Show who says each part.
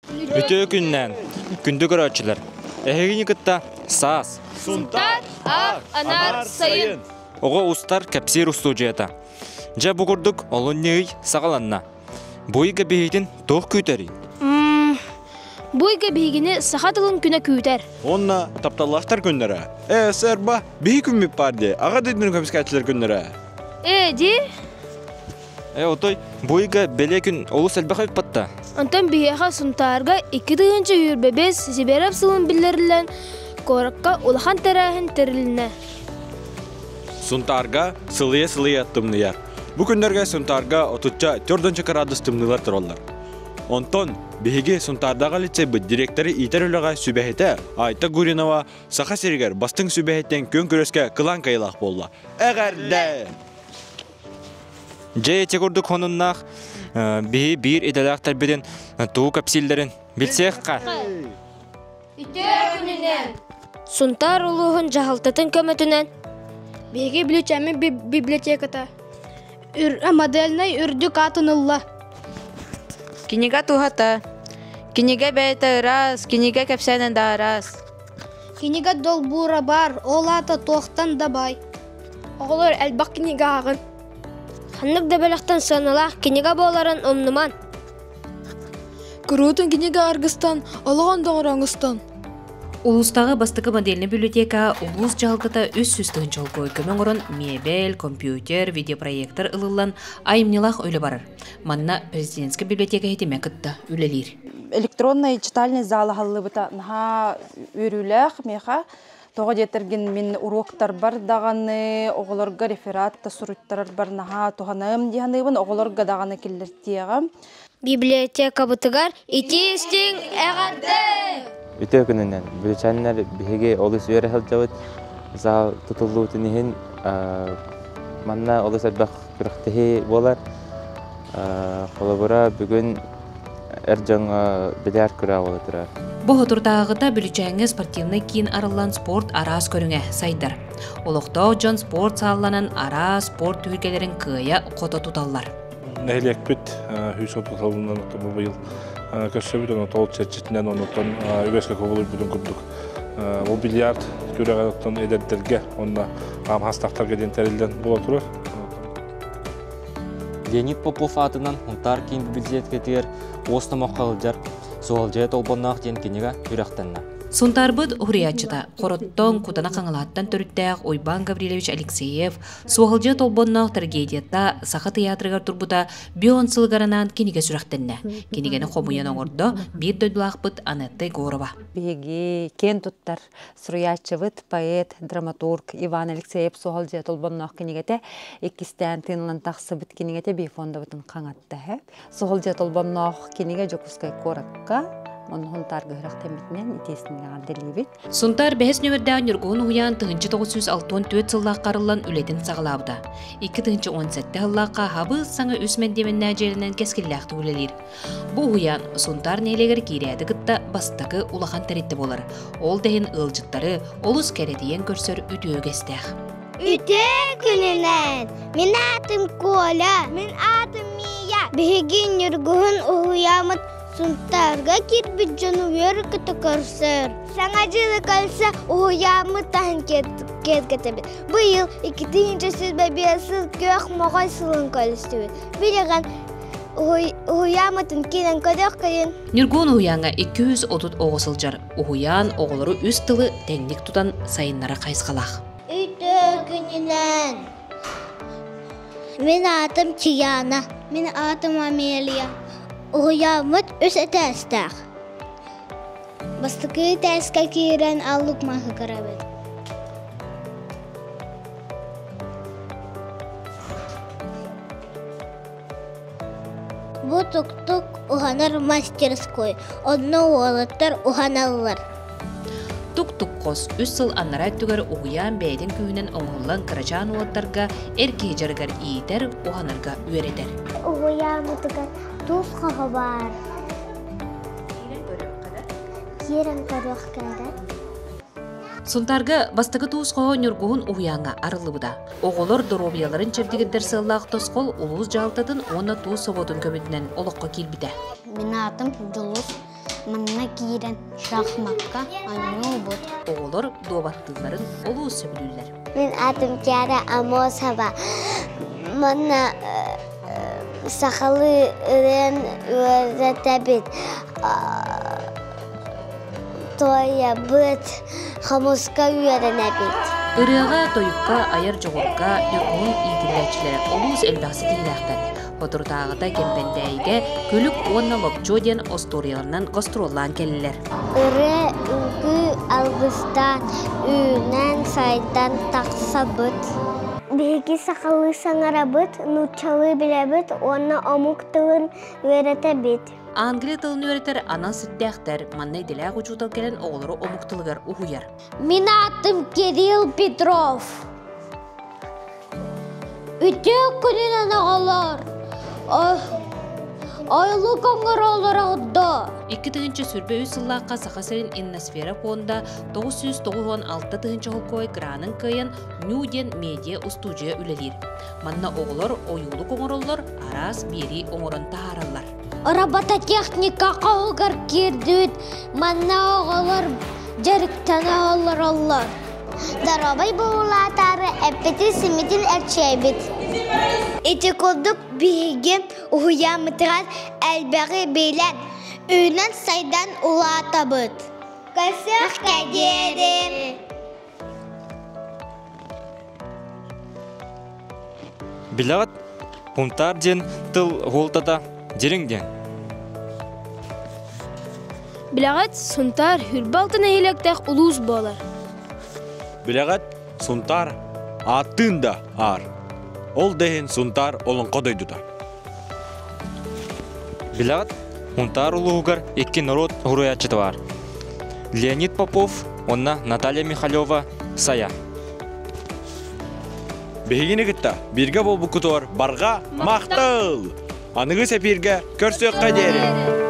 Speaker 1: Үтө күннән, күнді көрәтшілер. Әхегіні күтті саас.
Speaker 2: Сунтар, анар, сайын.
Speaker 1: Оға ұстар кәпсер ұсту жайта. Жа бұғырдық олын неғй сағаланна. Бойға бейден тоқ күйтәрі.
Speaker 2: Бойға бейгені сақатылын күні күйтер.
Speaker 3: Онна тапталлақтар күндері. Сәрба, бей күміп барды. Аға дөйдінің көміскәтшілер күндері.
Speaker 2: Ди?
Speaker 1: Отой, бойға бәле күн олы сәлбәқ өппатта.
Speaker 2: Антон бейеға сунтарға 2 дығынчы үйірбебес зеберап сылын білдерілен қорыққа улахан тәрәхін тәріліне.
Speaker 3: Сунтарға сылыя аттымныяр. Бұ күндерге сунтарға 34 градус тымнылар тұралар. Онтон, бейге сунтардаға лицейбі директоры итер өліға сүбәхеті Айта Гуринова сақа сергер бастың сүбәхеттен көн көреске қылан қайлақ болла. Әғәрді!
Speaker 1: Жай ете көрдік оныннақ бей бір едалақтар беден туы капсиллерін білсеқ қа.
Speaker 2: Үтө күнінен. Сунтар ұлығын жағалтатын көмітінен. Бейге білечәмі библиотеката. Модельнай үрдік атынылла.
Speaker 4: Кинига тухата. Кинига бәйті раз, кинига кәпсәнен да раз.
Speaker 2: Кинига долбура бар, ол ата тоқтан да бай. Оғылар әлбақ кинига ағын. Ханнык дәбәліқтен санылақ кинига боларын омныман.
Speaker 5: Күрутын кинига аргыстан, олығын доңыраңыстан.
Speaker 6: Улустағы бастықы модельні библиотека улус жалғыта үс сүстігін жолғы көмін ұрын мебель, компьютер, видеопроектор ылылан айымнилақ өлі барыр. Манна президентскі библиотека етеме күтті өлелер.
Speaker 7: Электронный читальный залы халлы бұта наға өріләқ меха. Тоға детерген мен уроктар бар дағаны, оғылырға рефератта сұруттар бар наға тоғанығым дейханығын оғылырға дағаны келдер тияға.
Speaker 2: Библиотека бұтығар ити істің әғанды!
Speaker 8: Үтө күнінен бүлчәнлер бігі олыс өре хылжауыт зал тұтылу түнігін манна олыс әлбәқ күріқтігі болар. Қолыбыра бүгін әр жаңа білер күрі олы тұрар.
Speaker 6: Бұл отырдағыда бүлчәңі спортивный кейін арылан спорт арас көріңе сайдар. Олықтау жон спорт салланан ара спорт түргелерін күйе қота тұталар.
Speaker 9: Нәйлек бүт үйсі тұталынан бұл бұйыл. Көші бүтін отол чәрчетінен оныттан үйеске көбілі бүтін күрдік. Ол бильярд көріғаттан әдеттерге, онына хастақтарға ден тәрелден бола тұрар.
Speaker 1: Леонид Попов атынан ұнтар кейін библиотека тегер осына моққалыджар суал жайт олбоннақ ден кенеға үріқтанна.
Speaker 6: Сунтарбыд Уриячыта, Қороттон кутана қаңылаттан түріттәқ Ойбан Гаврилевич Алексеев, суғылжы толбоннақ трагедиятта сақы театрығар турбута бион сылғаранан кенеге сүрақтенне. Кенегені қомуян оңырды бір дөйділақпыт Анетты Горова.
Speaker 7: Беги кен туттар Суриячывыт поэт, драматург Иван Алексеев суғылжы толбоннақ кенегете екістен тынылан тақсы бұт кенегете бейфонда бұтын қаңатты. Суғылжы толбоннақ кенеге жокускай коракка Онын таргырaq тәмітінен итесінген делебет.
Speaker 6: Сунтар бәхес нөмірдән үргуын ұян 1964 сыллақ қарылан үлетін сағылауды. 2017 ғыллаққа хабы саңы үсмендемен нәжерінен кескілләқті өлелер. Бұл ұян Сунтар нейлегер кейрәді күтті бастығы улахан тәретті болар. Ол дәйін ұлжыттары олыс кәретейен көрсір үті өгестәқ.
Speaker 10: Үті күнінен, мен атым Коля, мен атым Мия. Бігін үргуын ұямыт Сунтарға кирбит жону вер кыты көрсөр. Саңа жылы калса уямы тахын кеткетебет. Быйыл 2-сіз бәбесіз көк моғай сылын көлістебет. Білеген уямытын кенен көдек кайын.
Speaker 6: Нюргун уяңа 230 оғысылжар. Уян оғылары үз тылы тәңнік тұтан сайынлары қайсқалақ.
Speaker 10: Үті күнінен. Мен атым Чияна. Мен атым Амелия. Уямыт өс әтәстәқ. Бастықы тәсқа кейрен аллық мағы қарабет. Бұ тұк-тұк ұғанар мастерской. Онны уолаттар ұғаналылар.
Speaker 6: Тук-тук қос үс сыл аннара түгер уян бәйдің күйінен оңғылан қырачан уаттарға әркей жарғар иетер ұғанарға өредер.
Speaker 10: Уямытығар Туз қағы бар. Ерін көріқ кәді.
Speaker 6: Сунтарға бастығы туыз қоға нүргуын уяңа арылы бұда. Оғылыр дұробияларын чердігіндер сыллақ тосқол ұлыз жалтадың оны туыз сободың көмітінен олыққа келбіді.
Speaker 10: Мен атым Жұлыс. манна киирен шахматка аннуу бут.
Speaker 6: Оғылар дуабаттыларын олу сөбілілер.
Speaker 10: Мен атым Киара Амосова. Манна сақалы ырен өретебит. Тоя быт хамуска үйеренебит.
Speaker 6: Ырыға тойыққа, аяр жоғырға, үргін игіләчілер олуыз әлбәқсы дейіләқтен. Отыртағыда кемпендәйге көлік онна лопчоден осторияларынан гастроллан келілер.
Speaker 10: Ыры үгі алғыстан үйінен сайдан тақса бұт. Беги сақалы саңара бұт, нұтчалы біле бұт, онна омук тылын өреті бит.
Speaker 6: Англия тылын өретер ана сүттәқтер, маннай діләғ ұчутал келен оғылары омуқтылығар ұхуяр.
Speaker 2: Мен атым Кирилл Петров. Үтек күнінен ағалар. Айлы қаңғыр олар ағыда.
Speaker 6: 2-тігінші сүрбе үсіллаққа сақасырын инносфера фонда 996 тігінші ғылқой гранын кайын Нюден медиа устудия үлелер. Манна оғылар ойулы қоңыролар арас бері оңырын тағаралар.
Speaker 2: Робототехника қауығыр кердіт. Манна оғылар жарықтан ағылар олар.
Speaker 10: Дарабай бұғылатары әппеті сіметін әрчейбет. Эти колдук биге уямытырат әлбәғі бейлән. Үйнен сайдан улатабыт. Кәсіқ кәдерім.
Speaker 1: Білағат, пунтар ден тыл ғолтата дереңден.
Speaker 5: Білағат, сұнтар хүрбалтын әйелектәк ұлуыз болар.
Speaker 3: Білағат, сұнтар атын да ар. Ол дәйін сұнтар олын қодайдыда.
Speaker 1: Білағат, пунтар ұлығығар екі народ ғыруячыты бар. Леонид Попов, онна Наталья Михалева сая.
Speaker 3: Бегені күтті, бірге бол бұқытуар барға мақтыл. Анығы сәпірге көрсөк қадері.